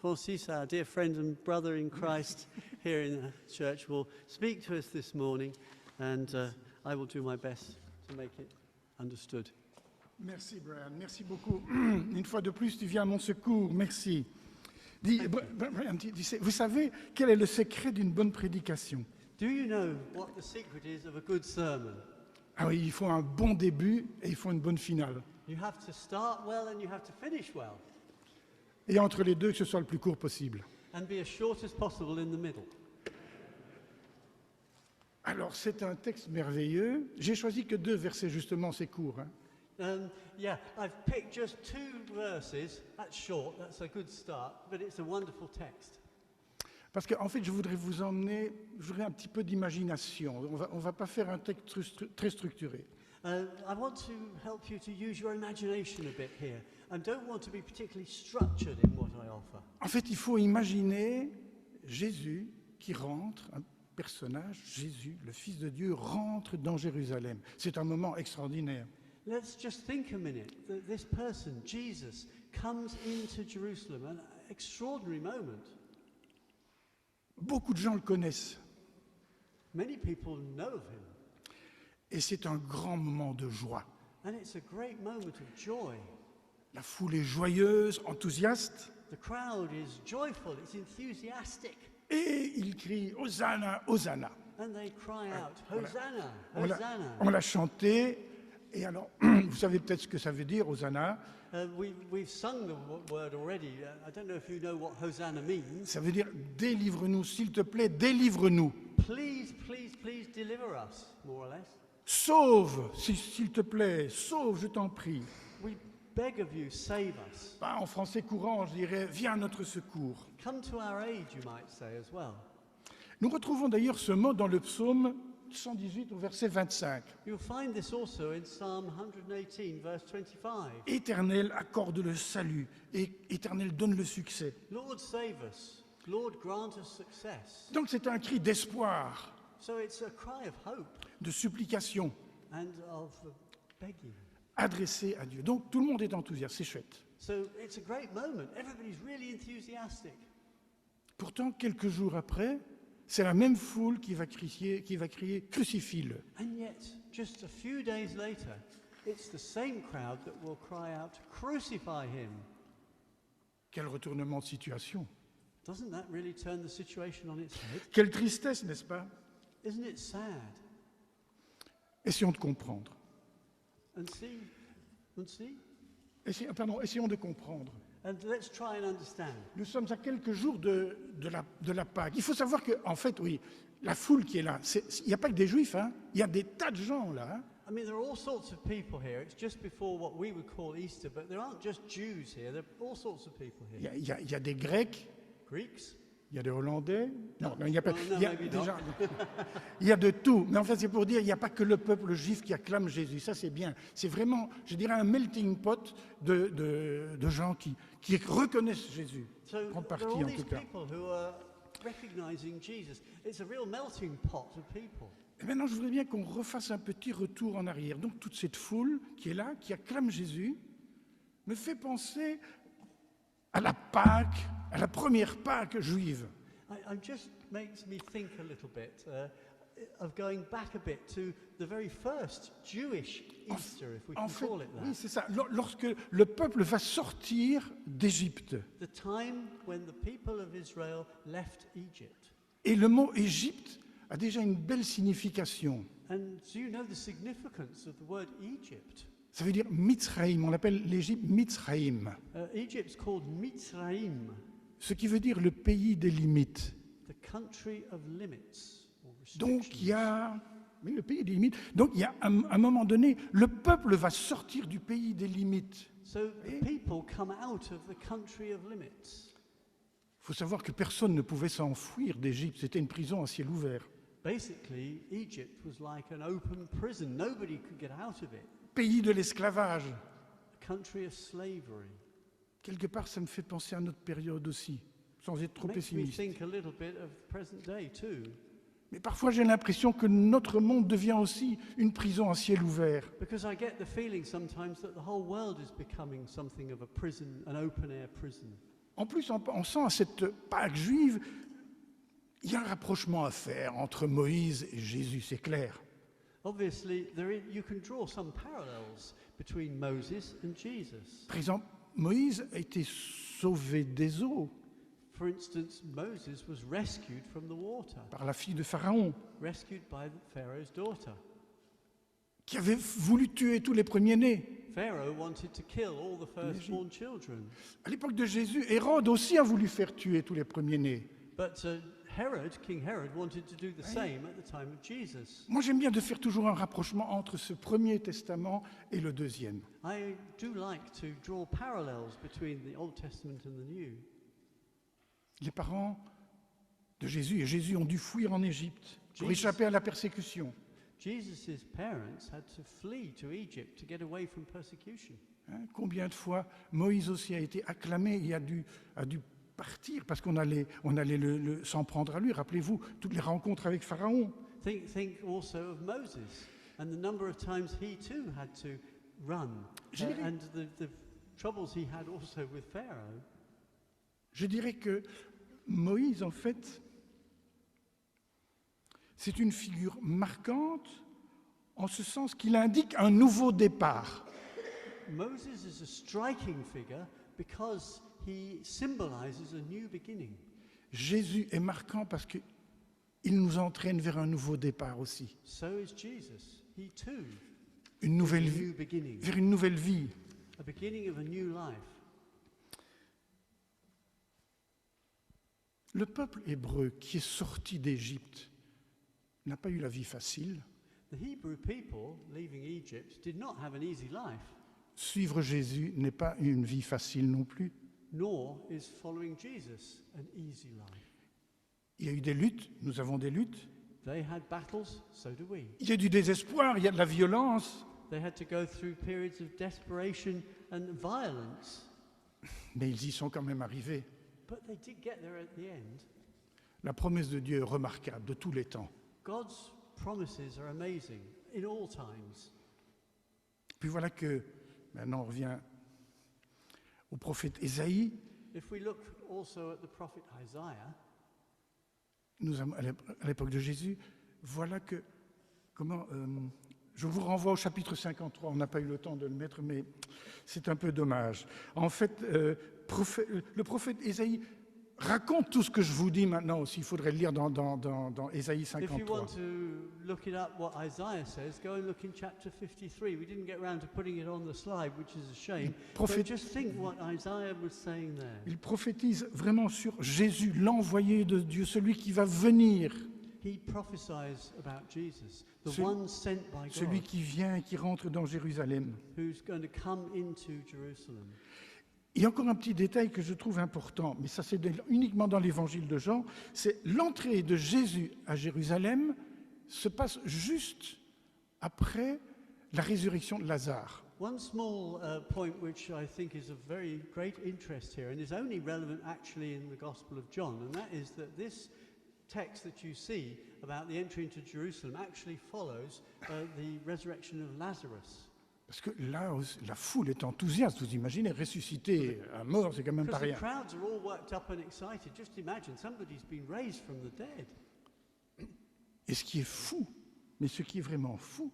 Francis, our dear friend and brother in Christ here in the church, will speak to us this morning, and I will do my best to make it understood. Merci, Brian. Merci beaucoup. Une fois de plus, tu viens à mon secours. Merci. Brian, vous savez quel est le secret d'une bonne prédication? Do you know what the secret is of a good sermon? Ah oui, il faut un bon début et il faut une bonne finale. You have to start well and you have to finish well. Et entre les deux, que ce soit le plus court possible. And be as short as possible in the middle. Alors, c'est un texte merveilleux. J'ai choisi que 2 versets, justement, c'est court. Yeah, I've picked just 2 verses. That's short, that's a good start, but it's a wonderful text. Parce qu'en fait, je voudrais un petit peu d'imagination. On va pas faire un texte très structuré. I want to help you to use your imagination a bit here. I don't want to be particularly structured in what I offer. En fait, il faut imaginer Jésus qui rentre, un personnage, Jésus, le Fils de Dieu, rentre dans Jérusalem. C'est un moment extraordinaire. Let's just think a minute that this person, Jesus, comes into Jerusalem, an extraordinary moment. Beaucoup de gens le connaissent. Many people know of him. Et c'est un grand moment de joie. And it's a great moment of joy. La foule est joyeuse, enthousiaste. The crowd is joyful, it's enthusiastic. Et il crie « Hosanna, Hosanna ». And they cry out, Hosanna, Voilà. Hosanna. On l'a chanté. Et alors, vous savez peut-être ce que ça veut dire, Hosanna. We've sung the word already. I don't know if you know what Hosanna means. Ça veut dire « Délivre-nous, s'il te plaît, délivre-nous ». Please, please, please deliver us, more or less. Sauve, s'il te plaît, sauve, je t'en prie. We beg of you, save us. En français courant, je dirais, viens à notre secours. Come to our aid, you might say as well. Nous retrouvons d'ailleurs ce mot dans le psaume 118 au verset 25. You'll find this also in Psalm 118, verse 25. Éternel, accorde le salut, et Éternel, donne le succès. Lord, save us. Lord, grant us success. Donc c'est un cri d'espoir, So it's a cry of hope de supplication, and of begging. adressé à Dieu. Donc tout le monde est enthousiaste, c'est chouette. So it's a great moment. Everybody's really enthusiastic. Pourtant, quelques jours après, c'est la même foule qui va crier « Crucifie-le ». And yet, just a few days later, it's the same crowd that will cry out, crucify him. Quel retournement de situation. Doesn't that really turn the situation on its head? Quelle tristesse, n'est-ce pas? Isn't it sad? Essayons de comprendre. Essayons de comprendre. And let's try and understand. Nous sommes à quelques jours de la Pâque. Il faut savoir qu'en fait, oui, la foule qui est là, il n'y a pas que des Juifs, hein, il y a des tas de gens là. Hein. I mean, there are all sorts of people here. It's just before what we would call Easter, but there aren't just Jews here. There are all sorts of people here. Il y a des Grecs, Greeks? il y a des Hollandais. Non, il n'y a pas. No, Il y a de tout. Mais en fait, c'est pour dire, il n'y a pas que le peuple juif qui acclame Jésus. Ça, c'est bien. C'est vraiment, je dirais, un melting pot de gens qui reconnaissent Jésus. So Grande there partie, are all en these tout cas. people who are recognizing Jesus. It's a real melting pot of people. Et maintenant, je voudrais bien qu'on refasse un petit retour en arrière. Donc, toute cette foule qui est là, qui acclame Jésus, me fait penser à la Pâque, à la première Pâque juive. It just makes me think a little bit of going back a bit to the very first Jewish Easter, if we can call it that. Oui, c'est ça. Lorsque le peuple va sortir d'Égypte. The time when the people of Israel left Egypt. Et le mot Égypte a déjà une belle signification. And do you know the significance of the word Egypt? Ça veut dire Mitzraïm. On l'appelle l'Égypte Mitzraïm. Egypt's called Mitzrayim. Ce qui veut dire le pays des limites. The country of limits. Donc il y a le pays des limites. Donc il y a à un moment donné, le peuple va sortir du pays des limites. So the people come out of the country of limits. Il faut savoir que personne ne pouvait s'enfuir d'Égypte. C'était une prison à ciel ouvert. Basically, Egypt was like an open prison. Nobody could get out of it. Pays de l'esclavage. A country of slavery. Quelque part, ça me fait penser à notre période aussi, sans être trop Makes me pessimiste. think a little bit of present day too. Mais parfois, j'ai l'impression que notre monde devient aussi une prison à ciel ouvert. Because I get the feeling sometimes that the whole world is becoming something of a prison, an open air prison. En plus, en pensant à cette Pâque juive, il y a un rapprochement à faire entre Moïse et Jésus, c'est clair. Obviously, you can draw some parallels between Moses and Jesus. Par exemple, Moïse a été sauvé des eaux For instance, Moses was rescued from the water, par la fille de Pharaon, rescued by Pharaoh's daughter. qui avait voulu tuer tous les premiers-nés. Pharaoh wanted to kill all the firstborn children. À l'époque de Jésus, Hérode aussi a voulu faire tuer tous les premiers-nés. But King Herod wanted to do the same at the time of Jesus. Moi, j'aime bien de faire toujours un rapprochement entre ce Premier Testament et le Deuxième. I do like to draw parallels between the Old Testament and the New. Les parents de Jésus et Jésus ont dû fuir en Égypte pour Jesus. échapper à la persécution. Jesus' parents had to flee to Egypt to get away from persecution. Hein, combien de fois Moïse aussi a été acclamé et a dû partir parce qu'on allait s'en prendre à lui. Rappelez-vous toutes les rencontres avec Pharaon. Think also of Moses and the number of times he too had to run and the troubles he had also with Pharaoh. Je dirais que Moïse, en fait, c'est une figure marquante en ce sens qu'il indique un nouveau départ. Moses is a striking figure because he symbolizes a new beginning. Jésus est marquant parce qu'il nous entraîne vers un nouveau départ aussi. So is Jesus. He too Une nouvelle is a vie, new beginning, vers une nouvelle vie. a beginning of a new life. Le peuple hébreu qui est sorti d'Égypte n'a pas eu la vie facile. The Hebrew people leaving Egypt did not have an easy life, Suivre Jésus n'est pas une vie facile non plus. nor is following Jesus an easy life. Il y a eu des luttes, nous avons des luttes. They had battles, so do we. Il y a du désespoir, il y a de la violence. They had to go through periods of desperation and violence, Mais ils y sont quand même arrivés. but they did get there at the end. La promesse de Dieu est remarquable de tous les temps. God's promises are amazing in all times. Puis voilà que, maintenant on revient au prophète Ésaïe. If we look also at the prophet Isaiah, Nous avons, à l'époque de Jésus, voilà que, je vous renvoie au chapitre 53, on n'a pas eu le temps de le mettre, mais c'est un peu dommage. En fait, le prophète Ésaïe raconte tout ce que je vous dis maintenant aussi, il faudrait le lire dans Ésaïe if you 53. want to look it up what Isaiah says, go and look in chapter 53. We didn't get around to putting it on the slide, which is a shame. Prophet- But just think what Isaiah was saying there. Il prophétise vraiment sur Jésus, l'envoyé de Dieu, celui qui va venir, He prophesies about Jesus, the Celui- one sent by celui God, qui vient et qui rentre dans Jérusalem. who's going to come into Jerusalem. Il y a encore un petit détail que je trouve important, mais ça c'est uniquement dans l'évangile de Jean, c'est l'entrée de Jésus à Jérusalem se passe juste après la résurrection de Lazare. One small point which I think is of very great interest here and is only relevant actually in the Gospel of John, and that is that this text that you see about the entry into Jerusalem actually follows the resurrection of Lazarus. Parce que là, la foule est enthousiaste, vous imaginez, ressuscité à mort, c'est quand même pas Because the rien. crowds are all worked up and excited. Just imagine somebody's been raised from the dead. Et ce qui est fou, mais ce qui est vraiment fou,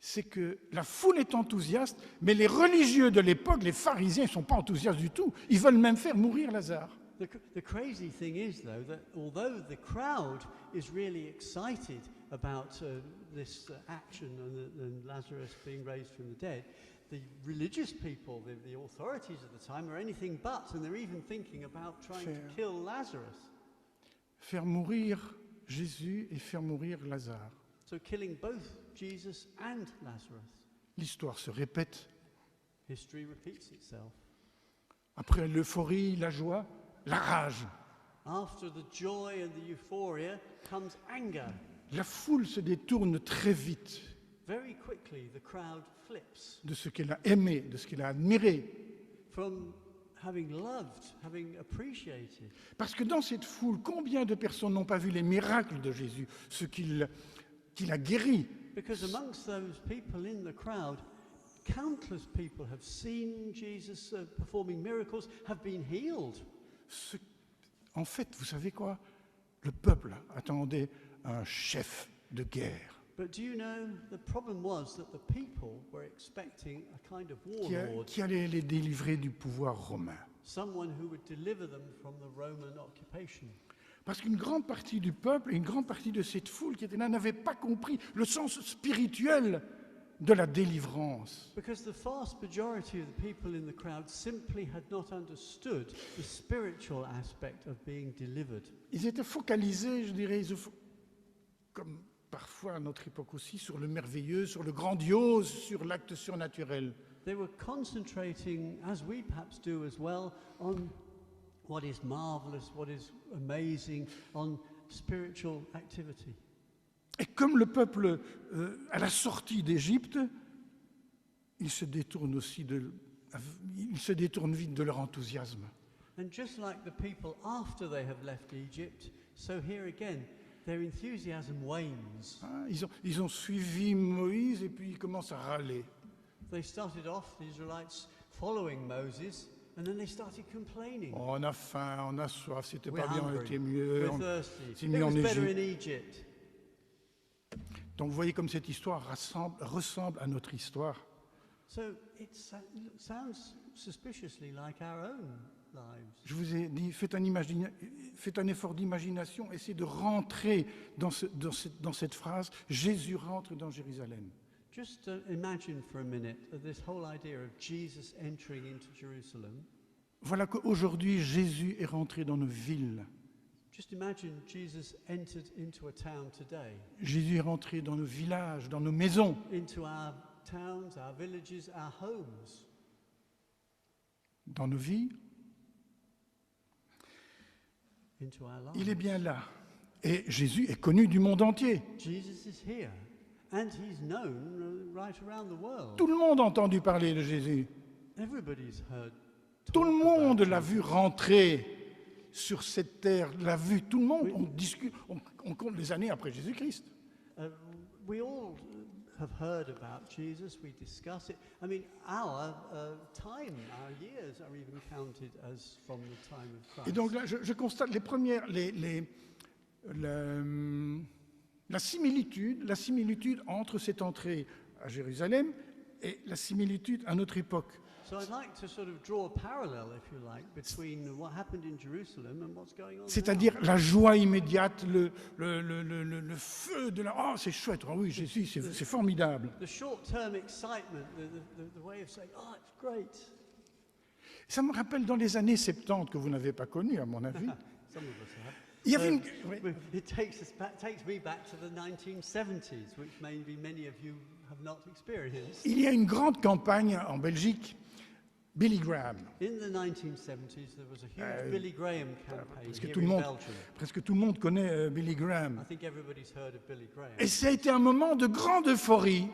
c'est que la foule est enthousiaste, mais les religieux de l'époque, les pharisiens, ne sont pas enthousiastes du tout. Ils veulent même faire mourir Lazare. The crazy thing is, though, that although the crowd is really excited about this action and Lazarus being raised from the dead, the religious people, the authorities of the time, are anything but, and they're even thinking about trying to kill Lazarus. Faire mourir Jésus et faire mourir Lazare. So killing both Jesus and Lazarus. L'histoire se répète. History repeats itself. Après l'euphorie, la joie, la rage. After the joy and the euphoria comes anger. La foule se détourne très vite Very quickly, the crowd flips de ce qu'elle a aimé, de ce qu'elle a admiré. from having loved, having appreciated. Parce que dans cette foule, combien de personnes n'ont pas vu les miracles de Jésus, ce qu'il a guéri? Because amongst those people in the crowd, countless people have seen Jesus performing miracles, have been healed. En fait, vous savez quoi? Le peuple attendait un chef de guerre But do you know, the problem was that the people were expecting a kind of warlord, qui allait les délivrer du pouvoir romain. someone who would deliver them from the Roman occupation. Parce qu'une grande partie du peuple et une grande partie de cette foule qui était là n'avaient pas compris le sens spirituel de la délivrance. Because the vast majority of the people in the crowd simply had not understood the spiritual aspect of being delivered. Ils étaient focalisés, je dirais, comme parfois à notre époque aussi, sur le merveilleux, sur le grandiose, sur l'acte surnaturel. They were concentrating, as we perhaps do as well, on what is marvelous, what is amazing, on spiritual activity. Et comme le peuple, à la sortie d'Égypte, ils se détournent vite de leur enthousiasme. And just like the people after they have left Egypt, so here again, their enthusiasm wanes. Hein, ils ont suivi Moïse et puis ils commencent à râler. They started off, the Israelites, following Moses, and then they started complaining. Oh, on a faim, on a soif, c'était We're pas bien, on hungry, était mieux. we're thirsty. c'est It mieux was en better in Égypte. Egypt. Donc vous voyez comme cette histoire ressemble à notre histoire. So it sounds suspiciously like our own lives. Je vous ai dit, faites un effort d'imagination, essayez de rentrer dans cette phrase, Jésus rentre dans Jérusalem. Just imagine for a minute this whole idea of Jesus entering into Jerusalem. Voilà qu'aujourd'hui, Jésus est rentré dans nos villes. Just imagine Jesus entered into a town today, Jésus est rentré dans nos villages, dans nos maisons. into our towns, our villages, our homes, Dans nos vies. into our Il lives. est bien là. Et Jésus est connu du monde entier. Jesus is here, and he's known right around the world. Tout le monde a entendu parler de Jésus. Everybody's heard. Tout le talk monde about l'a Jesus. vu rentrer sur cette terre, l'a vu. Tout le monde, on compte les années après Jésus-Christ. We all have heard about Jesus. We discuss it. I mean, our time, our years are even counted as from the time of Christ. Et donc là, je constate la similitude entre cette entrée à Jérusalem et la similitude à notre époque. So I'd like to sort of draw a parallel, if you like, between what happened in Jerusalem and what's going on C'est-à-dire la joie immédiate, le feu de la... Oh, c'est chouette, oh oui, Jésus, c'est formidable. now. The short-term excitement, the way of saying, oh, it's great. Ça me rappelle dans les années 70 que vous n'avez pas connu, à mon avis. Some of us have. Il y avait une... It takes me back to the 1970s, which maybe many of you have not experienced. Il y a une grande campagne en Belgique, Billy Graham. In the 1970s, there was a huge Billy Graham campaign Parce que here tout le in monde, Belgium. presque tout le monde connaît Billy I Graham. think everybody's heard of Billy Graham. Et ça a été un moment de grande euphorie.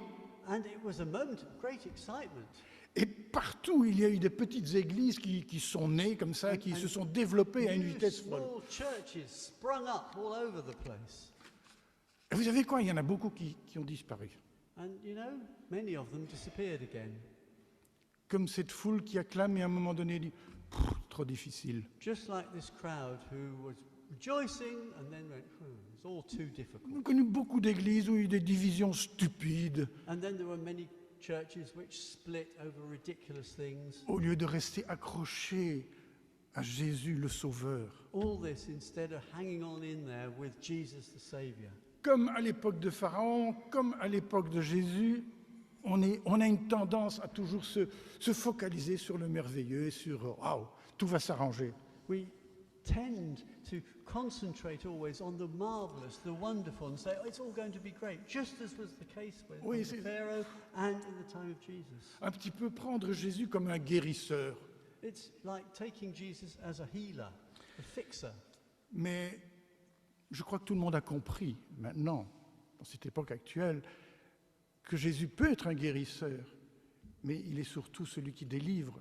And it was a moment of great excitement. Et partout, il y a eu des petites églises qui sont nées comme ça, qui se sont développées à une New vitesse folle. small churches sprung up all over the place. Et vous savez quoi? Il y en a beaucoup qui ont disparu. And you know, many of them disappeared again. Comme cette foule qui acclame et à un moment donné dit « trop difficile ». Just like this crowd who was rejoicing and then went, it's all too On difficult. a connu beaucoup d'églises où il y a eu des divisions stupides. And then there were many churches which split over ridiculous things. Au lieu de rester accrochés à Jésus le Sauveur. All this instead of hanging on in there with Jesus the Savior. Comme à l'époque de Pharaon, comme à l'époque de Jésus, on a une tendance à toujours se focaliser sur le merveilleux et sur « waouh, tout va s'arranger ». We tend to concentrate always on the marvelous, the wonderful, and say, oh, it's all going to be great, just as was the case with Oui, under Pharaoh and in the time of Jesus. Un petit peu prendre Jésus comme un guérisseur. It's like taking Jesus as a healer, a fixer. Mais je crois que tout le monde a compris maintenant, dans cette époque actuelle, que Jésus peut être un guérisseur, mais il est surtout celui qui délivre.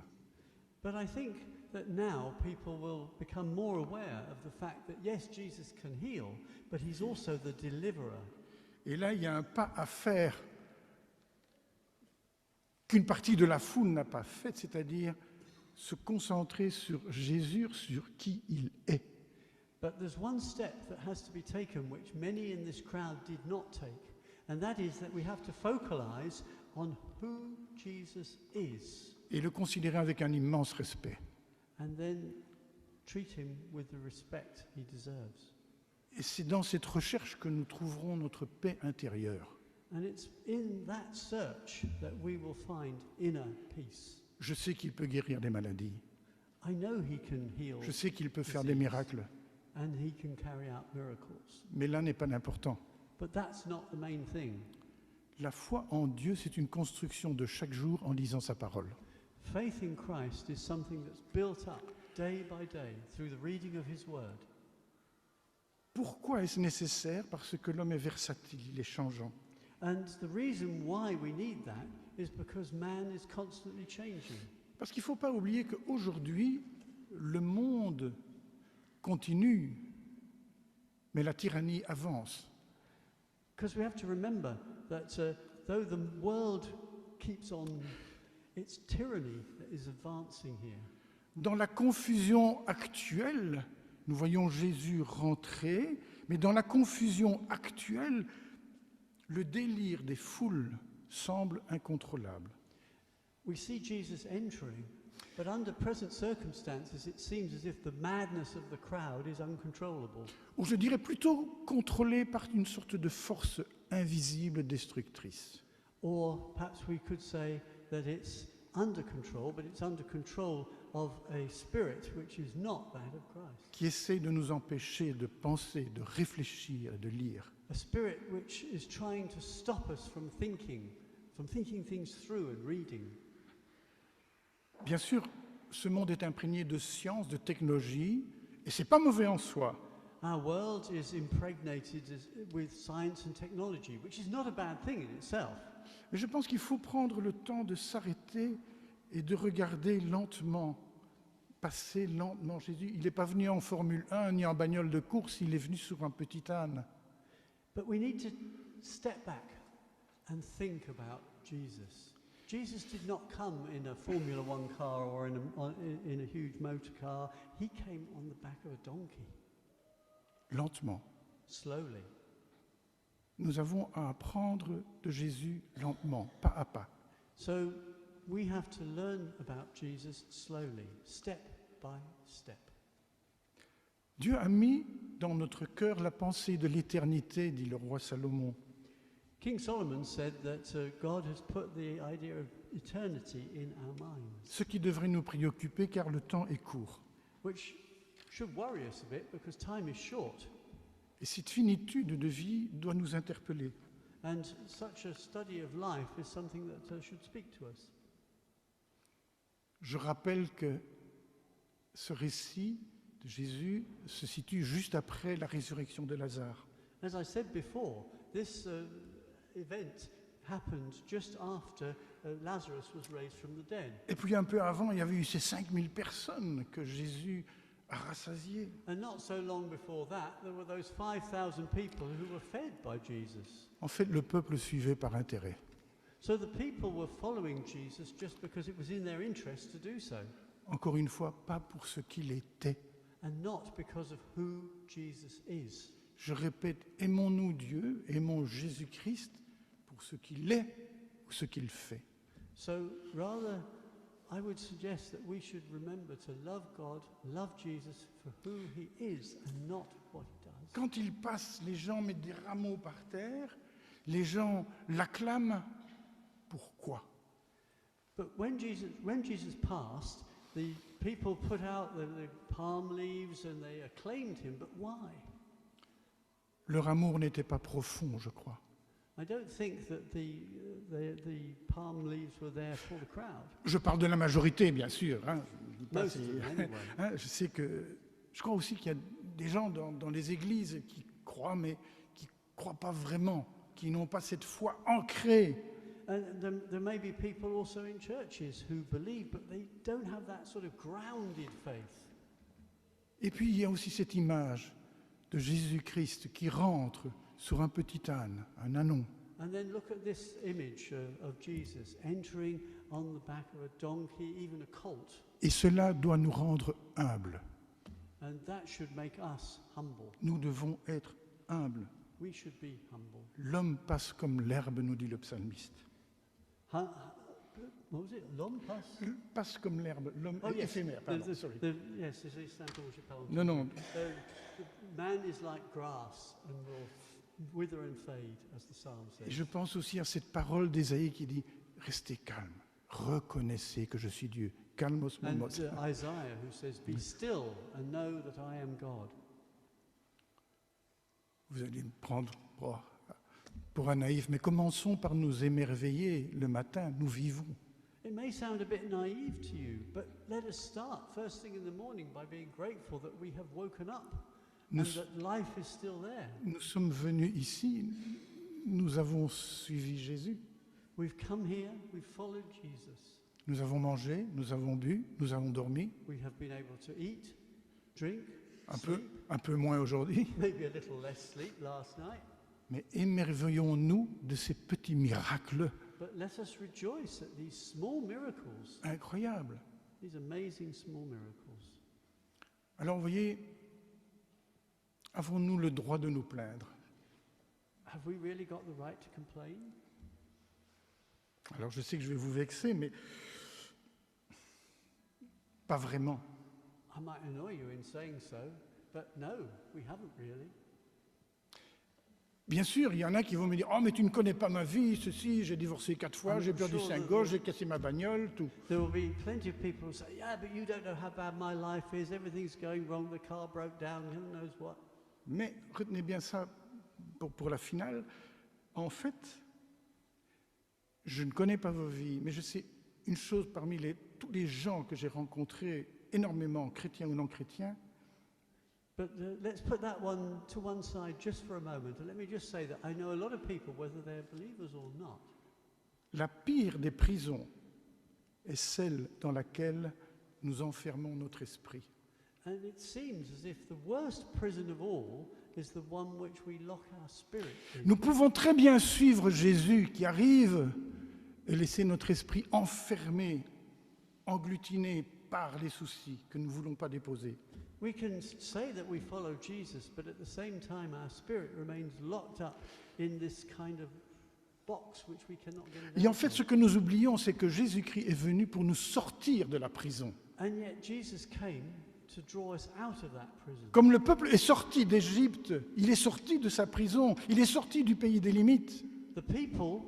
But I think that now people will become more aware of the fact that yes, Jesus can heal, but he's also the deliverer. Et là, il y a un pas à faire qu'une partie de la foule n'a pas fait, c'est-à-dire se concentrer sur Jésus, sur qui il est. But there's one step that has to be taken which many in this crowd did not take, and that is that we have to focalize on who Jesus is Et le considérer avec un immense respect. and then treat him with the respect he deserves. Et c'est dans cette recherche que nous trouverons notre paix intérieure. And it's in that search that we will find inner peace. Je sais qu'il peut guérir des maladies. I know he can heal Je sais qu'il peut faire des miracles. and he can carry out miracles. Mais là n'est pas l'important. But that's not the main thing. La foi en Dieu, c'est une construction de chaque jour en lisant sa parole. Faith in Christ is something that's built up day by day through the reading of his word. Pourquoi est-ce nécessaire? Parce que l'homme est versatile, il est changeant. And the reason why we need that is because man is constantly changing. Parce qu'il ne faut pas oublier qu'aujourd'hui, le monde continue, mais la tyrannie avance. Because we have to remember that though the world keeps on, it's tyranny that is advancing here. Dans la confusion actuelle, nous voyons Jésus rentrer, mais dans la confusion actuelle, le délire des foules semble incontrôlable. We see Jesus entering, but under present circumstances, it seems as if the madness of the crowd is uncontrollable. Ou je dirais plutôt contrôlé par une sorte de force invisible destructrice. Or perhaps we could say that it's under control, but it's under control of a spirit which is not that of Christ. Qui essaie de nous empêcher de penser, de réfléchir, de lire. A spirit which is trying to stop us from thinking things through and reading. Bien sûr, ce monde est imprégné de science, de technologie, et ce n'est pas mauvais en soi. Our world is impregnated with science and technology, which is not a bad thing in itself. Mais je pense qu'il faut prendre le temps de s'arrêter et de regarder lentement, passer lentement Jésus. Il n'est pas venu en Formule 1 ni en bagnole de course, il est venu sur un petit âne. But we need to step back and think about Jesus. Jesus did not come in a Formula One car or in a huge motor car. He came on the back of a donkey, Lentement. slowly. Nous avons à apprendre de Jésus lentement, pas à pas. So we have to learn about Jesus slowly, step by step. Dieu a mis dans notre cœur la pensée de l'éternité, dit le roi Salomon. King Solomon said that God has put the idea of eternity in our minds, Ce qui devrait nous préoccuper car le temps est court. which should worry us a bit because time is short. Et cette finitude de vie doit nous interpeller. And such a study of life is something that should speak to us. Je rappelle que ce récit de Jésus se situe juste après la résurrection de Lazare. As I said before, this event happened just after Lazarus was raised from the dead. Et puis un peu avant, il y avait eu ces 5000 personnes que Jésus a rassasiées. And not so long before that, there were those 5,000 people who were fed by Jesus. En fait, le peuple suivait par intérêt. So the people were following Jesus just because it was in their interest to do so, Encore une fois, pas pour ce qu'il était. and not because of who Jesus is. Je répète, aimons-nous Dieu, aimons Jésus-Christ pour ce qu'il est ou ce qu'il fait. So rather, I would suggest that we should remember to love God, love Jesus for who he is and not what he does. Quand il passe, les gens mettent des rameaux par terre, les gens l'acclament. Pourquoi? But when Jesus passed, the people put out the palm leaves and they acclaimed him, but why? Leur amour n'était pas profond, je crois. I don't think that the palm leaves were there for the crowd. Je parle de la majorité, bien sûr. Hein. Je dis pas Most of them, anyway. hein, je crois aussi qu'il y a des gens dans les églises qui croient, mais qui ne croient pas vraiment, qui n'ont pas cette foi ancrée. And there may be people also in churches who believe, but they don't have that sort of grounded faith. Et puis il y a aussi cette image de Jésus-Christ qui rentre sur un petit âne, un ânon. And then look at this image of Jesus entering on the back of a donkey, even a colt. Et cela doit nous rendre humbles. And that should make us humble. Nous devons être humbles. We should be humble. L'homme passe comme l'herbe, nous dit le psalmiste. What was it? L'homme passe? Passe comme l'herbe, l'homme Oh, est yes. éphémère, pardon, sorry. Yes, it's Istanbul Japan. Non, non, Man is like grass and will wither and fade, as the psalm et says. je pense aussi à cette parole d'Ésaïe qui dit « Restez calme, reconnaissez que je suis Dieu, calmos And momos ». Isaiah, who says, "Be still and know that I am God." Vous allez me prendre pour un naïf, mais commençons par nous émerveiller le matin, nous vivons. It may sound a bit naive to you, but let us start first thing in the morning by being grateful that we have woken up and Nous, that life is still there. nous sommes venus ici, nous avons suivi Jésus, We've come here, we've followed Jesus. nous avons mangé, nous avons bu, nous avons dormi, We have been able to eat, drink, un peu moins aujourd'hui, maybe a little less sleep last night, mais émerveillons-nous de ces petits miracles but let us rejoice at these small miracles, incroyables. these amazing small miracles. Alors vous voyez, avons-nous le droit de nous plaindre? Have we really got the right to complain? Alors je sais que je vais vous vexer, mais pas vraiment. I might annoy you in saying so, but no, we haven't really. Bien sûr, il y en a qui vont me dire « Oh, mais tu ne connais pas ma vie, ceci, j'ai divorcé 4 fois, j'ai perdu 5 gosses, j'ai cassé ma bagnole, tout. There will be plenty of people who say, yeah, but you don't know how bad my life is, everything's going wrong, the car broke down, who knows what. » Mais retenez bien ça pour la finale. En fait, je ne connais pas vos vies, mais je sais une chose parmi tous les gens que j'ai rencontrés, énormément, chrétiens ou non chrétiens, But let's put that one to one side just for a moment, and let me just say that I know a lot of people, whether they're believers or not, la pire des prisons est celle dans laquelle nous enfermons notre esprit. and it seems as if the worst prison of all is the one which we lock our spirit in. Nous pouvons très bien suivre Jésus qui arrive et laisser notre esprit enfermé, engloutiné par les soucis que nous ne voulons pas déposer. We can say that we follow Jesus, but at the same time our spirit remains locked up in this kind of box which we cannot get Et en out fait, of. ce que nous oublions, c'est que Jésus-Christ est venu pour nous sortir de la prison. And yet Jesus came to draw us out of that prison. Comme le peuple est sorti d'Égypte, il est sorti de sa prison, il est sorti du pays des limites. The people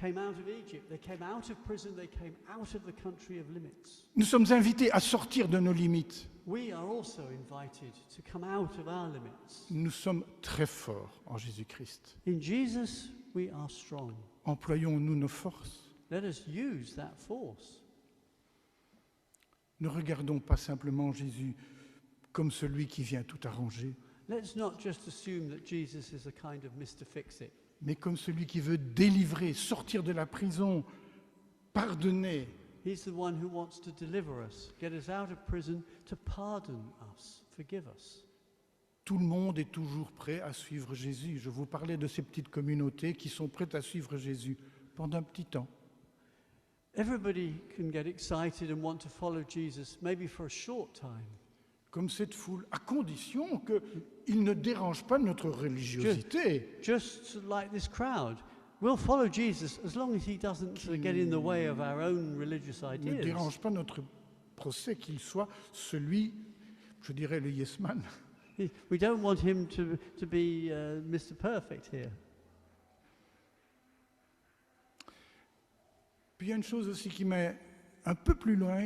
came out of Egypt, they came out of prison, they came out of the country of limits. Nous sommes invités à sortir de nos limites. We are also invited to come out of our limits. Nous sommes très forts en Jésus-Christ. In Jesus, we are strong. Employons-nous nos forces. Let us use that force. Ne regardons pas simplement Jésus comme celui qui vient tout arranger, Let's not just assume that Jesus is a kind of Mr. Fix-It, mais comme celui qui veut délivrer, sortir de la prison, pardonner. He's the one who wants to deliver us, get us out of prison, to pardon us, forgive us. Tout le monde est toujours prêt à suivre Jésus. Je vous parlais de ces petites communautés qui sont prêtes à suivre Jésus pendant un petit temps. Everybody can get excited and want to follow Jesus, maybe for a short time. Comme cette foule, à condition qu'il ne dérange pas notre religiosité. Just like this crowd. We'll follow Jesus as long as he doesn't get in the way of our own religious Ne ideas. dérange pas notre procès, qu'il soit celui, je dirais, le yes man. We don't want him to be Mr. Perfect here. Puis il y a une chose aussi qui m'a un peu plus loin,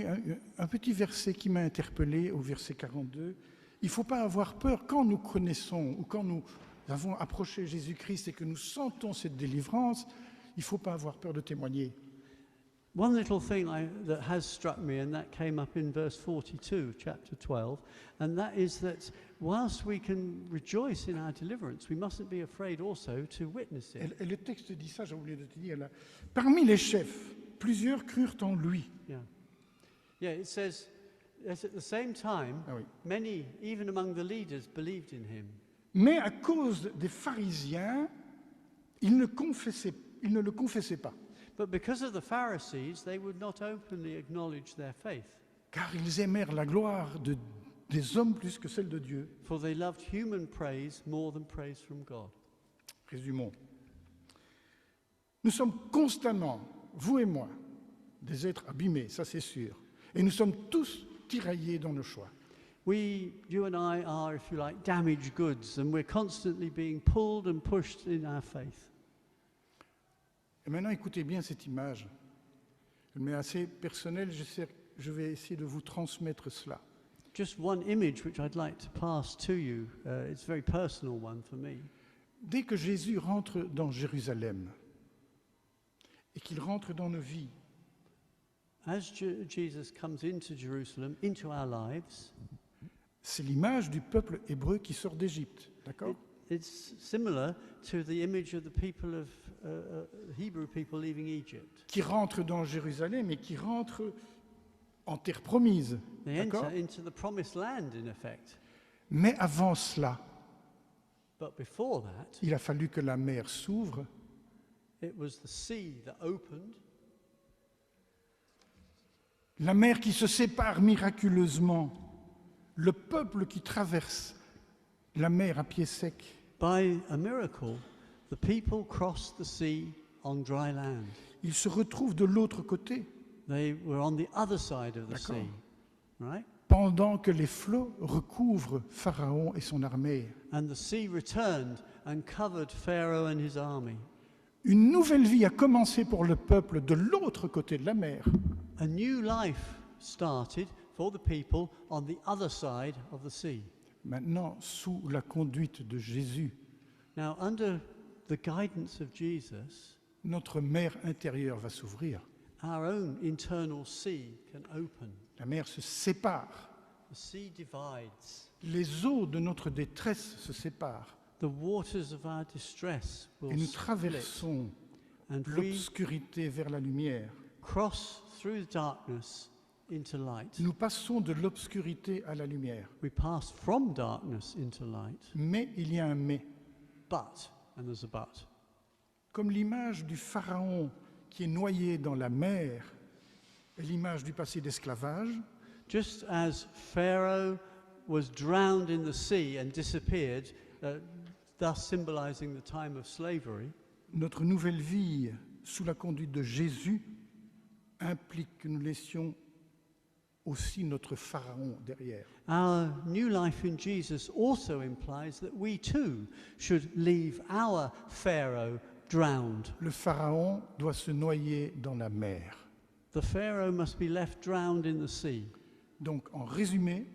un petit verset qui m'a interpellé au verset 42. Il ne faut pas avoir peur quand nous connaissons ou quand nous avons approché Jésus-Christ et que nous sentons cette délivrance, il ne faut pas avoir peur de témoigner. One little thing that has struck me, and that came up in verse 42, chapter 12, and that is that whilst we can rejoice in our deliverance, we mustn't be afraid also to witness it. Et le texte dit ça, j'ai oublié de te dire là. Parmi les chefs, plusieurs crurent en lui. Yeah, it says, yes, at the same time, Ah oui. many, even among the leaders, believed in him. Mais à cause des pharisiens, ils ne le confessaient pas. But because of the Pharisees, they would not openly acknowledge their faith, car ils aimèrent la gloire des hommes plus que celle de Dieu. for they loved human praise more than praise from God. Résumons. Nous sommes constamment, vous et moi, des êtres abîmés, ça c'est sûr. Et nous sommes tous tiraillés dans nos choix. You and I are, if you like, damaged goods, and we're constantly being pulled and pushed in our faith. Et maintenant, écoutez bien cette image. Elle m'est assez personnelle, je vais essayer de vous transmettre cela. Just one image which I'd like to pass to you. It's a very personal one for me. Dès que Jésus rentre dans Jérusalem et qu'il rentre dans nos vies, As Jesus comes into Jerusalem, into our lives, c'est l'image du peuple hébreu qui sort d'Égypte, d'accord? it's similar to the image of the people of Hebrew people leaving Egypt. Qui rentre dans Jérusalem et qui rentre en terre promise, They d'accord? enter into the promised land, in effect. Mais avant cela, But before that, il a fallu que la mer s'ouvre, it was the sea that opened, la mer qui se sépare miraculeusement, le peuple qui traverse la mer à pied sec. by a miracle, the people crossed the sea on dry land. Ils se retrouvent de l'autre côté, They were on the other side of the D'accord. sea, right? pendant que les flots recouvrent Pharaon et son armée. And the sea returned and covered Pharaoh and his army. Une nouvelle vie a commencé pour le peuple de l'autre côté de la mer. A new life started for the people on the other side of the sea. Maintenant, sous la conduite de Jésus, Now, under the guidance of Jesus, notre mer intérieure va s'ouvrir. our own internal sea can open. La mer se sépare. The sea divides. Les eaux de notre détresse se séparent. The waters of our distress Et will nous split, traversons and we l'obscurité vers la lumière. cross through darkness into light. Nous passons de l'obscurité à la lumière. We pass from darkness into light. Mais il y a un mais. But, and there's a but, Comme l'image du pharaon qui est noyé dans la mer est l'image du passé d'esclavage, just as Pharaoh was drowned in the sea and disappeared, thus symbolizing the time of slavery, notre nouvelle vie sous la conduite de Jésus implique que nous laissions aussi notre pharaon derrière. our new life in Jesus also implies that we too should leave our Pharaoh drowned. Le pharaon doit se noyer dans la mer. The Pharaoh must be left drowned in the sea. Donc, en résumé,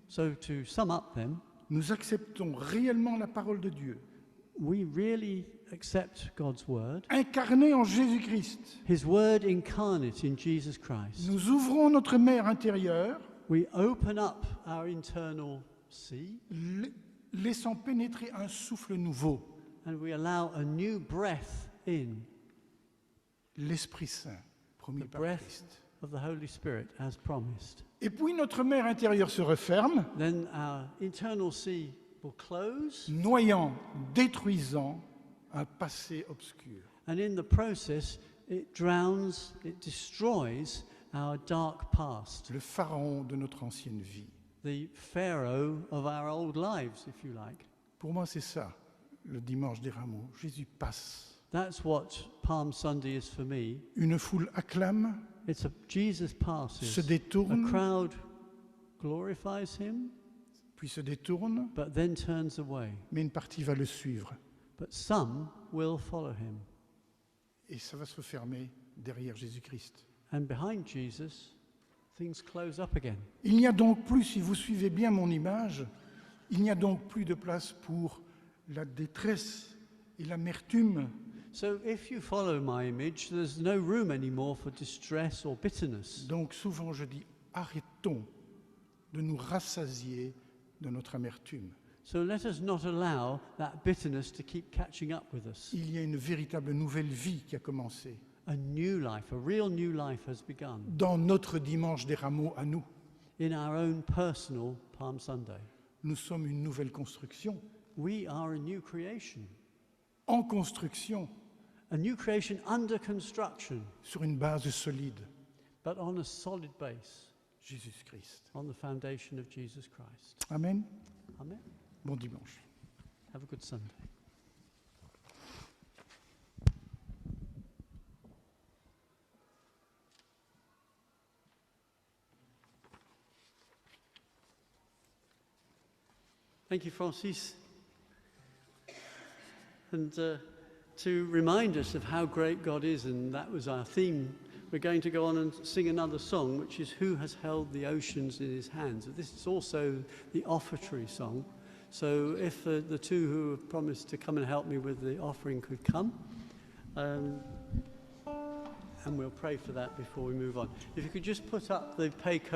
So to sum up then, nous acceptons réellement la parole de Dieu, we really accept God's word, incarnée en Jésus-Christ. his word incarnate in Jesus Christ. Nous ouvrons notre mer intérieure, We open up our internal sea laissant pénétrer un souffle nouveau, and we allow a new breath in, l'Esprit Saint, promis the par breath Christ. of the Holy Spirit as promised. Et puis notre mer intérieure se referme, Then our internal sea will close, noyant, détruisant un passé obscur. and in the process, it drowns, it destroys our dark past, Le pharaon de notre ancienne vie. the Pharaoh of our old lives, if you like. Pour moi, c'est ça, le dimanche des rameaux. Jésus passe. That's what Palm Sunday is for me. Une foule acclame, Jesus passes. se A détourne, crowd glorifies him, puis se détourne, but then turns away. mais une partie va le suivre. But some will follow him. Et ça va se refermer derrière Jésus-Christ. And behind Jesus, things close up again. Il n'y a donc plus, si vous suivez bien mon image, il n'y a donc plus de place pour la détresse et l'amertume. So if you follow my image, there's no room anymore for distress or bitterness. Donc souvent je dis, arrêtons de nous rassasier de notre amertume. So let us not allow that bitterness to keep catching up with us. Il y a une véritable nouvelle vie qui a commencé A new life, a real new life has begun dans notre dimanche des rameaux à nous. in our own personal Palm Sunday. Nous sommes une nouvelle construction, We are a new creation, en construction. A new creation under construction, sur une base solide, but on a solid base, Jésus-Christ. on the foundation of Jesus Christ. Amen. Amen. Bon dimanche. Have a good Sunday. Thank you, Francis. And to remind us of how great God is, and that was our theme, we're going to go on and sing another song, which is Who Has Held the Oceans in His Hands. This is also the offertory song. So if the two who have promised to come and help me with the offering could come, and we'll pray for that before we move on. If you could just put up the Paycone